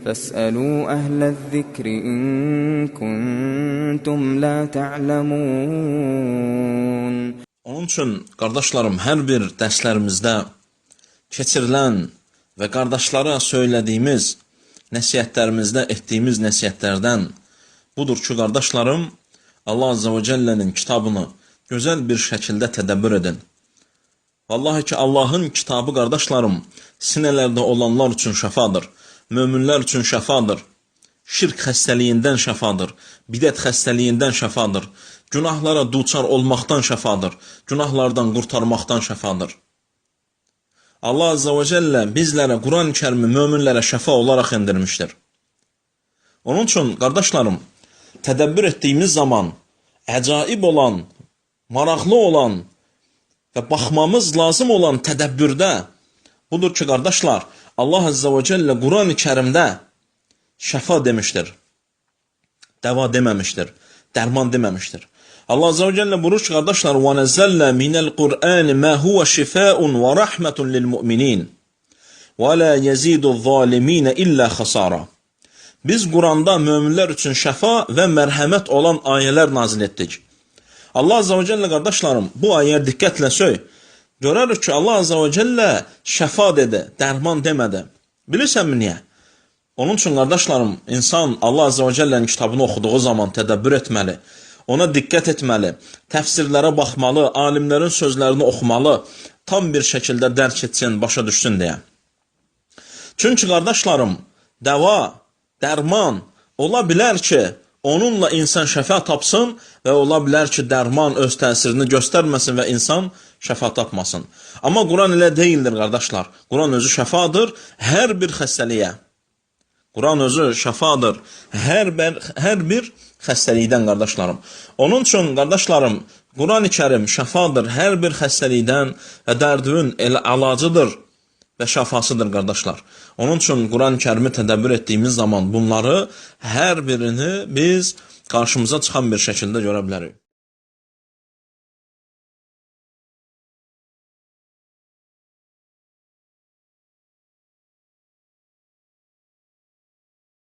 فاسألوا أهل الذكر إن كنتم لا تعلمون. Onun üçün, qardaşlarım, hər bir dərslərimizdə keçirilən və qardaşlara söylədiyimiz nəsiyyətlərimizdə etdiyimiz nəsiyyətlərdən budur ki, qardaşlarım, Allah Azze ve Celle'nin kitabını gözəl bir şəkildə tədəbbür edin. Vallahi ki, Allahın kitabı, qardaşlarım, sinələrdə olanlar üçün şəfadır, möminlər üçün şəfadır, şirk xəstəliyindən şəfadır, bidət xəstəliyindən şəfadır, günahlara duçar olmaqdan şəfadır, günahlardan qurtarmaqdan şəfadır. Allah Azze ve Celle bizlərə Quran-ı Kərimi möminlərə şəfa olaraq endirmişdir. Onun üçün, qardaşlarım, tədəbbür etdiyimiz zaman əcaib olan, maraqlı olan və baxmamız lazım olan tədəbbürdə budur ki, qardaşlar, Allah Azze ve Celle Quran-ı Kərimdə şəfa demişdir, dəva deməmişdir, dərman deməmişdir. Allah Azze ve Celle buyurur ki, qardaşlar, وَنَزَّلَّا مِنَ الْقُرْآنِ مَا هُوَ شِفَاءٌ وَرَحْمَةٌ لِلْمُؤْمِنِينَ وَلَا يَزِيدُ الظَّالِمِينَ إِلَّا خَسَارًا. Biz Quranda möminlər üçün şəfa və mərhəmət olan ayələr nazil etdik. Allah Azze ve Celle, qardaşlarım, bu ayəyə diqqətlə söy. Görərik ki, Allah Azze ve Celle şəfa dedi, dərman demədi. Bilirsənmi niyə? Onun üçün, qardaşlarım, insan Allah Azze ve Celle'nin kitabını oxuduğu zaman tədəbbür etməli, ona diqqət etməli, təfsirlərə baxmalı, alimlərin sözlərini oxumalı, tam bir şəkildə dərk etsin, başa düşsün deyə. Çünki, qardaşlarım, dəva, dərman ola bilər ki, onunla insan şəfa tapsın və ola bilər ki, dərman öz təsirini göstərməsin və insan şəfa tapmasın. Amma Quran elə deyildir, qardaşlar. Quran özü şəfadır hər bir xəstəliyə. Quran özü şəfadır hər bir xəstəlikdən, qardaşlarım. Onun üçün, qardaşlarım, Quran-ı Kərim şəfadır hər bir xəstəlikdən və dərdün əlacıdır və şəfasıdır, qardaşlar. Onun üçün Quran-ı Kərimi tədəbbür etdiyimiz zaman bunları hər birini biz qarşımıza çıxan bir şəkildə görə bilərik.